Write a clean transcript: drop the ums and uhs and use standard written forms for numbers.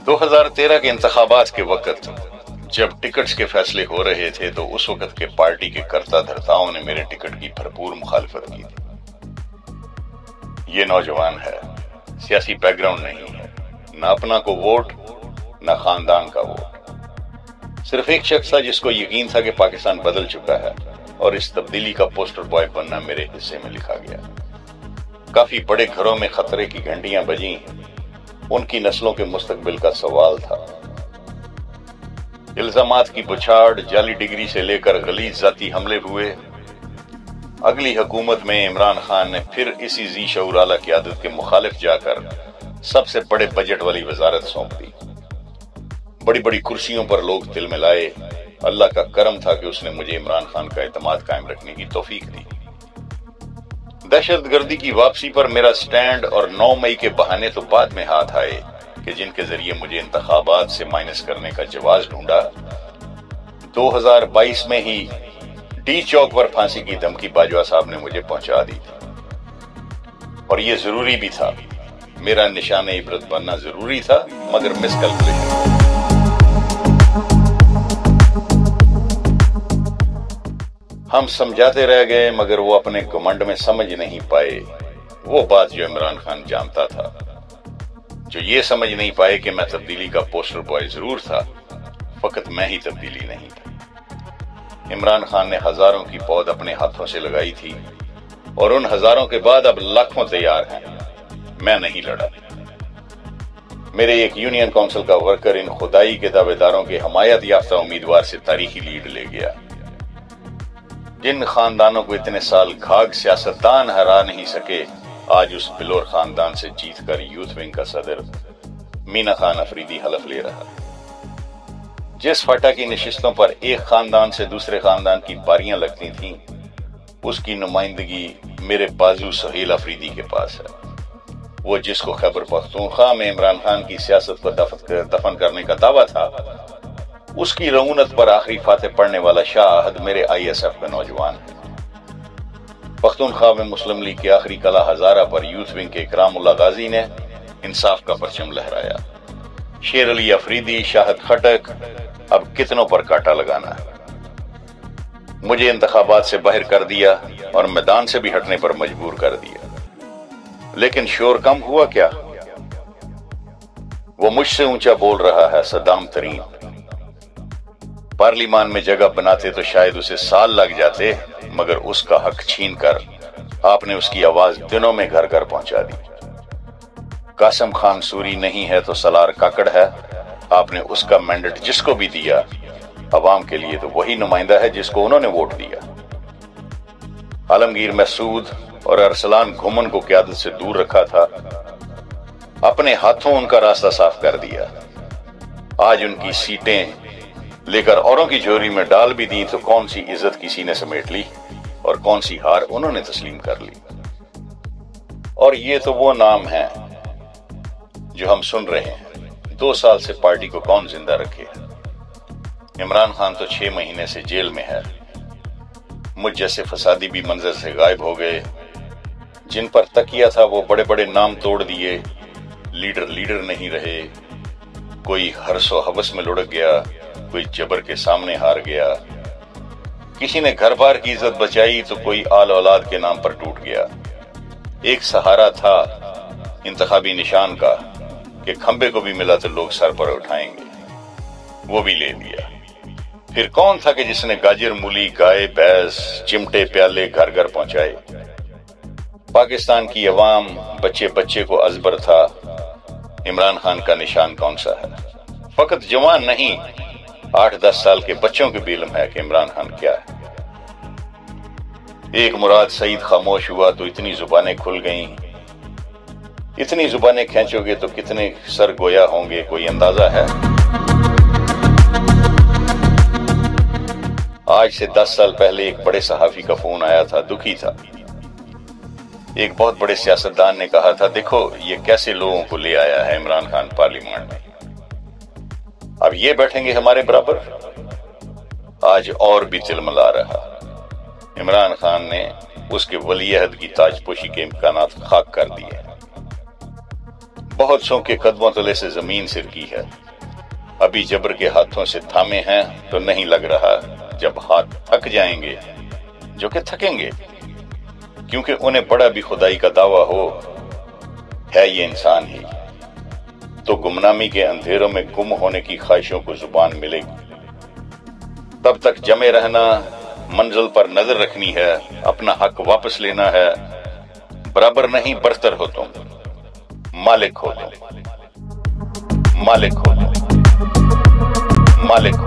2013 के इंतखाबात के वक्त जब टिकट्स के फैसले हो रहे थे तो उस वक्त के पार्टी के कर्ता धर्ताओं ने मेरे टिकट की भरपूर मुखालफत की थी। ये नौजवान है, सियासी बैकग्राउंड नहीं है, ना अपना को वोट ना खानदान का वोट। सिर्फ एक शख्स था जिसको यकीन था कि पाकिस्तान बदल चुका है और इस तब्दीली का पोस्टर बॉय बनना मेरे हिस्से में लिखा गया। काफी बड़े घरों में खतरे की घंटियां बजी, उनकी नस्लों के मुस्तकबिल का सवाल था। इल्जामात की बुछाड़, जाली डिग्री से लेकर गलीज जाती हमले हुए। अगली हुकूमत में इमरान खान ने फिर इसी जी शऊर आला क़यादत के मुखालिफ जाकर सबसे बड़े बजट वाली वजारत सौंप दी। बड़ी बड़ी कुर्सियों पर लोग तिल मिलाए। अल्लाह का करम था कि उसने मुझे इमरान खान का एतमाद कायम रखने की तौफीक दी। दहशतगर्दी की वापसी पर मेरा स्टैंड और 9 मई के बहाने तो बाद में हाथ आए कि जिनके जरिए मुझे इंतखाबात से माइनस करने का जवाज ढूंढा। 2022 में ही डी चौक पर फांसी की धमकी बाजवा साहब ने मुझे पहुंचा दी थी और ये जरूरी भी था। मेरा निशान इबरत बनना जरूरी था, मगर मिसकैलकुलेशन। हम समझाते रह गए मगर वो अपने घमंड में समझ नहीं पाए वो बात जो इमरान खान जानता था। जो ये समझ नहीं पाए कि मैं तब्दीली का पोस्टर बॉय जरूर था, फकत मैं ही तब्दीली नहीं था। इमरान खान ने हजारों की पौध अपने हाथों से लगाई थी और उन हजारों के बाद अब लाखों तैयार हैं। मैं नहीं लड़ा। मेरे एक यूनियन काउंसिल का वर्कर इन खुदाई के दावेदारों के हमायत याफ्ता उम्मीदवार से तारीखी लीड ले गया। जिन खानदानों को इतने साल घाघ सियासतदान हरा नहीं सके, आज उस बिलोर खानदान से जीतकर यूथ विंग का सदर मीना खान अफरीदी हलफ ले रहा। जिस फाटा की नशिस्तों पर एक खानदान से दूसरे खानदान की बारियां लगती थीं, उसकी नुमाइंदगी मेरे बाजू सुहेल अफरीदी के पास है। वो जिसको खैबर पख्तूनख्वा में इमरान खान की सियासत को दफन करने का दावा था, उसकी रऊनत पर आखिरी फाते पढ़ने वाला शाह अहद मेरे ISF का नौजवान है। पख्तूनख्वा में मुस्लिम लीग की आखिरी कला हजारा पर यूथ विंग के इकरामुल्लाह गाजी ने इंसाफ का परचम लहराया। शेर अली अफरीदी, शाहद खटक, अब कितनों पर कांटा लगाना है। मुझे इंतखाबात से बाहर कर दिया और मैदान से भी हटने पर मजबूर कर दिया। लेकिन शोर कम हुआ क्या? वो मुझसे ऊंचा बोल रहा है सद्दाम तरीन। पार्लिमान में जगह बनाते तो शायद उसे साल लग जाते, मगर उसका हक छीनकर आपने उसकी आवाज दिनों में घर घर पहुंचा दी। कासिम खान सूरी नहीं है तो सलार काकड़ है। आपने उसका मैंडेट जिसको भी दिया, अवाम के लिए तो वही नुमाइंदा है जिसको उन्होंने वोट दिया। आलमगीर महसूद और अरसलान घुमन को क़यादत से दूर रखा था, अपने हाथों उनका रास्ता साफ कर दिया। आज उनकी सीटें लेकर औरों की झोरी में डाल भी दी तो कौन सी इज्जत किसी ने समेट ली और कौन सी हार उन्होंने तस्लीम कर ली। और ये तो वो नाम है जो हम सुन रहे हैं। 2 साल से पार्टी को कौन जिंदा रखे? इमरान खान तो 6 महीने से जेल में है। मुझ जैसे फसादी भी मंजर से गायब हो गए। जिन पर तकिया था वो बड़े बड़े नाम तोड़ दिए। लीडर नहीं रहे। कोई हर्षो हवस में लुढ़क गया, कोई जबर के सामने हार गया। किसी ने घर बार की इज्जत बचाई तो कोई आल औलाद के नाम पर टूट गया। एक सहारा था इंतखाबी निशान का कि खंबे को भी मिला तो लोग सर पर उठाएंगे, वो भी ले लिया। फिर कौन था कि जिसने गाजर मूली, गाय भैंस, चिमटे प्याले घर घर पहुंचाए? पाकिस्तान की अवाम, बच्चे बच्चे को अजबर था इमरान खान का निशान कौन सा है। फकत जवान नहीं, 8-10 साल के बच्चों के भी इल्म है कि इमरान खान क्या है। एक मुराद सईद खामोश हुआ तो इतनी जुबानें खुल गईं। इतनी जुबानें खींचोगे तो कितने सर गोया होंगे, कोई अंदाजा है? आज से 10 साल पहले एक बड़े सहाफी का फोन आया था, दुखी था। एक बहुत बड़े सियासतदान ने कहा था, देखो ये कैसे लोगों को ले आया है इमरान खान पार्लियामेंट में, अब ये बैठेंगे हमारे बराबर। आज और भी तिलमिला रहा। इमरान खान ने उसके वली अहद की ताजपोशी के इम्कानात खाक कर दिए। बहुत सौ के कदमों तले से जमीन सिरकी है। अभी जबर के हाथों से थामे हैं तो नहीं लग रहा, जब हाथ थक जाएंगे, जो कि थकेंगे, क्योंकि उन्हें बड़ा भी खुदाई का दावा हो, है ये इंसान ही, तो गुमनामी के अंधेरों में गुम होने की ख्वाहिशों को जुबान मिलेगी। तब तक जमे रहना, मंजिल पर नजर रखनी है, अपना हक वापस लेना है। बराबर नहीं बरतर हो तुम, मालिक हो तुम, मालिक हो तुम, मालिक हो।